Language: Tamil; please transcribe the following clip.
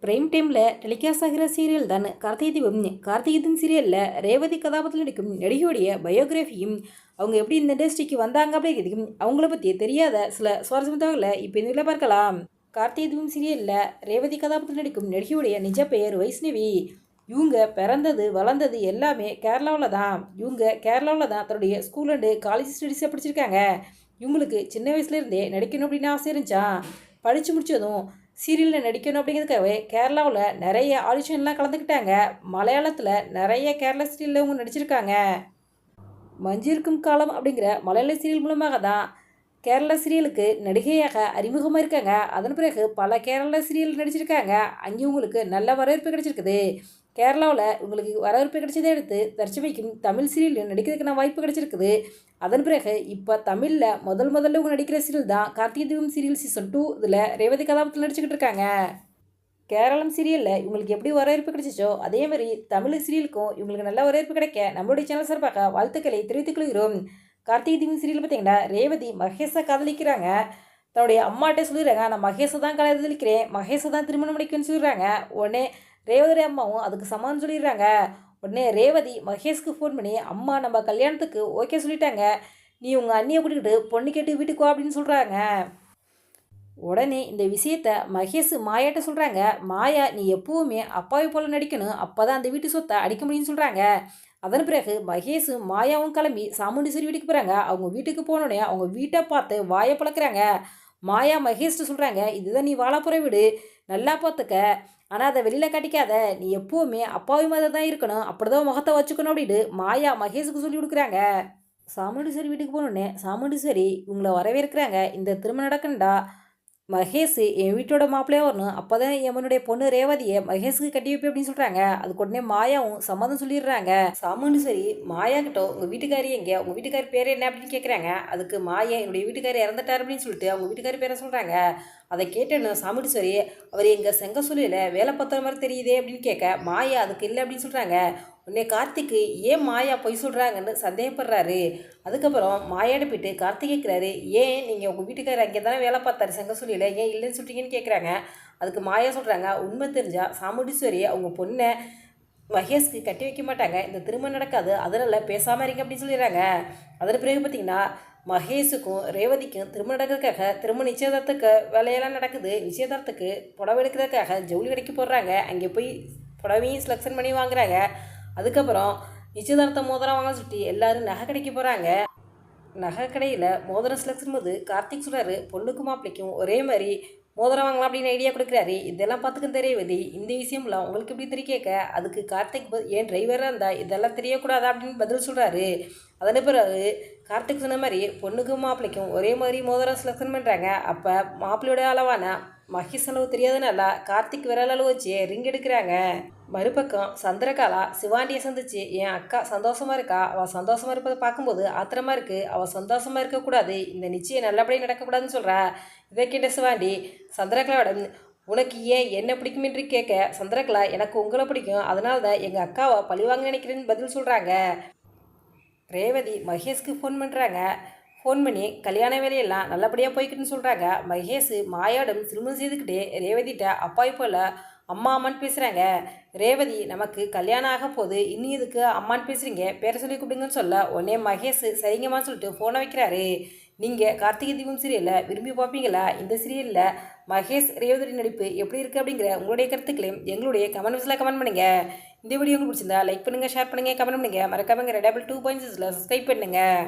பிரைம் டைமில் டெலிகாஸ்ட் ஆகிற சீரியல் தான் கார்த்திகை தீபம். கார்த்திகை தீபம் சீரியலில் ரேவதி கதாபாத்திரத்தில் நடிக்கும் நடிகையுடைய பயோகிராஃபியும் அவங்க எப்படி இந்த இண்டஸ்ட்ரிக்கு வந்தாங்க அப்படிங்கிறதுக்கும் அவங்கள பற்றி தெரியாத சில சுவாரஸ்யமான தகவலை இப்போ இந்த வீட்டில் பார்க்கலாம். கார்த்திகை தீபம் சீரியலில் ரேவதி கதாபாத்திரத்தில் நடிக்கும் நடிகையுடைய நிஜ பெயர் வைஷ்ணவி. இவங்க பிறந்தது வளர்ந்தது எல்லாமே கேரளாவில் தான். இவங்க கேரளாவில் தான் தன்னுடைய ஸ்கூல் அண்டு காலேஜ் ஸ்டடீஸை படிச்சிருக்காங்க. இவங்களுக்கு சின்ன வயசுலேருந்தே நடிக்கணும் அப்படின்னு ஆசை இருந்துச்சான். படித்து முடித்ததும் சீரியலில் நடிக்கணும் அப்படிங்கிறதுக்காகவே கேரளாவில் நிறைய ஆடிஷன்லாம் கலந்துக்கிட்டாங்க. மலையாளத்தில் நிறைய கேரளா சீரியலில் அவங்க நடிச்சிருக்காங்க. மஞ்சிருக்கும் காலம் அப்படிங்கிற மலையாள சீரியல் மூலமாக தான் கேரளா சீரியலுக்கு நடிகையாக அறிமுகமாக இருக்காங்க. அதன் பிறகு பல கேரளா சீரியல் நடிச்சிருக்காங்க. அங்கேயும் உங்களுக்கு நல்ல வரவேற்பு கிடைச்சிருக்குது. கேரளாவில் உங்களுக்கு வரவேற்பு கிடைச்சதை எடுத்து தற்சமைக்கும் தமிழ் சீரியல் நடிக்கிறதுக்கான வாய்ப்பு கிடைச்சிருக்குது. அதன் பிறகு இப்போ தமிழில் முதல்ல இவங்க நடிக்கிற சீரியல் தான் கார்த்திகை தீபம் சீரியல் சீசன் 2. இதில் ரேவதி கதாபாத்திரத்தில் நடிச்சுக்கிட்டு இருக்காங்க. கேரளம் சீரியலில் இவங்களுக்கு எப்படி வரவேற்பு கிடைச்சிச்சோ அதே மாதிரி தமிழ் சீரியலுக்கும் இவங்களுக்கு நல்ல வரவேற்பு கிடைக்க நம்மளுடைய சேனல் சார்பாக வாழ்த்துக்களை தெரிவித்துக் கொள்கிறோம். கார்த்திகை தீபம் சீரியல் பார்த்தீங்கன்னா ரேவதி மகேஷை காதலிக்கிறாங்க. தன்னுடைய அம்மாட்டே சொல்லிடுறாங்க, நான் மகேஷை தான் காதலிக்கிறேன், மகேஷை தான் திருமணம் முடிக்குன்னு சொல்லிடுறாங்க. உடனே ரேவதி அம்மாவும் அதுக்கு சமான்னு சொல்லிடுறாங்க. உடனே ரேவதி மகேஷ்க்கு ஃபோன் பண்ணி, அம்மா நம்ம கல்யாணத்துக்கு ஓகே சொல்லிட்டாங்க, நீ உங்கள் அண்ணியை கூட்டிக்கிட்டு பொண்ணு கேட்டு வீட்டுக்கு வா அப்படின்னு சொல்கிறாங்க. உடனே இந்த விஷயத்த மகேஷ் மாயாட்ட சொல்கிறாங்க. மாயா, நீ எப்போவுமே அப்பாவை போல் நடிக்கணும், அப்போ தான் அந்த வீட்டு சொத்தை அடிக்க முடியும்னு சொல்கிறாங்க. அதன் பிறகு மகேஷும் மாயாவும் கிளம்பி சாமுண்டீஸ்வரி வீட்டுக்கு போகிறாங்க. அவங்க வீட்டுக்கு போனோடனே அவங்க வீட்டை பார்த்து வாயை பழக்கிறாங்க. மாயா மகேஷ்ட்டு சொல்கிறாங்க, இதுதான் நீ வாழப்புற வீடு, நல்லா பார்த்துக்க, ஆனால் அதை வெளியில் காட்டிக்காத, நீ எப்போவுமே அப்பாவி மாதிரி தான் இருக்கணும், அப்படி தான் முகத்தை வச்சுக்கணும் அப்படின்னு மாயா மகேஷுக்கு சொல்லி கொடுக்குறாங்க. சாமுண்டீஸ்வரி வீட்டுக்கு போனோடனே சாமுண்டீஸ்வரி இவங்களை வரவேற்கிறாங்க. இந்த திருமணம் நடக்கண்டா மகேஷ் என் வீட்டோட மாப்பிள்ளையாக வரணும், அப்போ தான் என்னுடைய பொண்ணு ரேவதியை மகேஷுக்கு கட்டி வைப்பேன் அப்படின்னு சொல்கிறாங்க. அதுக்கு உடனே மாயாவும் சம்மதம் சொல்லிடுறாங்க. சாமுண்டீஸ்வரி மாயா கிட்ட உங்கள் வீட்டுக்காரி எங்கே, உங்கள் வீட்டுக்காரி பேர் என்ன அப்படின்னு கேட்குறாங்க. அதுக்கு மாயா என்னுடைய வீட்டுக்காரி இறந்துட்டார் அப்படின்னு சொல்லிட்டு அவங்க வீட்டுக்காரி பேரை சொல்கிறாங்க. அதை கேட்டேன்னு சாமுண்டீஸ்வரி, அவர் எங்கள் செங்க சொல்லியில் வேலை பார்த்துற மாதிரி தெரியுதே அப்படின்னு கேட்க, மாயா அதுக்கு இல்லை அப்படின்னு சொல்கிறாங்க. உடனே கார்த்திக்கு ஏன் மாயா பொய் சொல்கிறாங்கன்னு சந்தேகப்படுறாரு. அதுக்கப்புறம் மாயாட போயிட்டு கார்த்திக் கேட்குறாரு, ஏன் நீங்கள் உங்கள் வீட்டுக்காரர் அங்கே தானே வேலை பார்த்தாரு செங்க சொல்லியில், ஏன் இல்லைன்னு சொல்லிட்டீங்கன்னு கேட்குறாங்க. அதுக்கு மாயா சொல்கிறாங்க, உண்மை தெரிஞ்சால் சாமுண்டீஸ்வரி அவங்க பொண்ணை மகேஷ்க்கு கட்டி வைக்க மாட்டாங்க, இந்த திருமணம் நடக்காது, அதனால் பேசாமல் இருங்க அப்படின்னு சொல்லிடுறாங்க. அதன் பிறகு பார்த்திங்கன்னா மகேஷுக்கும் ரேவதிக்கும் திருமணம் நடக்கிறதுக்காக திருமண நிச்சயதார்த்தத்துக்கு வேலையெல்லாம் நடக்குது. நிச்சயதார்த்தத்துக்கு புடவை எடுக்கிறதுக்காக ஜவுளி கடைக்கு போடுறாங்க. அங்கே போய் புடவையும் செலெக்ஷன் பண்ணி வாங்குறாங்க. அதுக்கப்புறம் நிச்சயதார்த்த மோதிரம் வாங்க சுட்டி எல்லோரும் நகை கடைக்கு போகிறாங்க. நகை கடையில் மோதிரம் செலெக்ஷன் போது கார்த்திக் சொல்கிறாரு, பொண்ணுக்கும் மாப்பிள்ளைக்கும் ஒரே மாதிரி மோதிரம் வாங்கலாம் அப்படின்னு ஐடியா கொடுக்குறாரு. இதெல்லாம் பார்த்துக்கும் தெரியவில்லை, இந்த விஷயம்லாம் உங்களுக்கு எப்படி தெரிய கேட்க, அதுக்கு கார்த்திக் ஏன் டிரைவராக இருந்தால் இதெல்லாம் தெரியக்கூடாதா அப்படின்னு பதில் சொல்கிறாரு. அதன் பிறகு கார்த்திக் சொன்ன மாதிரி பொண்ணுக்கும் மாப்பிள்ளைக்கும் ஒரே மாதிரி மோதிரம் செலெக்ஷன் பண்ணுறாங்க. அப்போ மாப்பிள்ளையோட அளவான மகேஷ் அளவு தெரியாதனால கார்த்திக் விரல் அளவு வச்சு ரிங் எடுக்கிறாங்க. மறுபக்கம் சந்திரகாலா சிவாண்டியை சந்திச்சு, என் அக்கா சந்தோஷமாக இருக்கா, அவள் சந்தோஷமாக இருப்பதை பார்க்கும்போது ஆத்திரமாக இருக்குது, அவள் சந்தோஷமாக இருக்கக்கூடாது, இந்த நிச்சயம் நல்லபடியாக நடக்கக்கூடாதுன்னு சொல்கிறா. இதை கேட்ட சிவாண்டி சந்திரகலாவிடம், உனக்கு ஏன் என்ன பிடிக்கும் என்று கேட்க, சந்திரகலா எனக்கு உங்களை பிடிக்கும், அதனால தான் எங்கள் அக்காவை பழிவாங்க நினைக்கிறேன்னு பதில் சொல்கிறாங்க. ரேவதி மகேஷ்க்கு ஃபோன் பண்ணுறாங்க. ஃபோன் பண்ணி கல்யாண வேலையெல்லாம் நல்லபடியாக போய்கிட்டுன்னு சொல்கிறாங்க. மகேஷ் மாயாவிடம் திருமணம் செய்துக்கிட்டே ரேவதிட்ட அப்பாய் போல் அம்மா அம்மான்னு பேசுகிறாங்க. ரேவதி, நமக்கு கல்யாணம் ஆக போது, இன்னும் இதுக்கு அம்மான்னு பேசுகிறீங்க, பேரை சொல்லி கூப்பிடுங்கன்னு சொல்ல உடனே மகேஷ் சரிங்கம்மான்னு சொல்லிட்டு ஃபோனை வைக்கிறாரு. நீங்கள் கார்த்திகை தீபம் சீரியலில் விரும்பி பார்ப்பீங்களா? இந்த சீரியலில் மகேஷ் ரேவதி நடிப்பு எப்படி இருக்குது அப்படிங்கிற உங்களுடைய கருத்துக்களையும் எங்களுடைய கமெண்ட் பாக்ஸில் கமெண்ட் பண்ணுங்கள். இந்த வீடியோ உங்களுக்கு பிடிச்சிருந்தா லைக் பண்ணுங்கள், ஷேர் பண்ணுங்கள், கமெண்ட் பண்ணுங்கள். மறக்காமங்க Red Apple 2.6 சப்ஸ்கிரைப் பண்ணுங்கள்.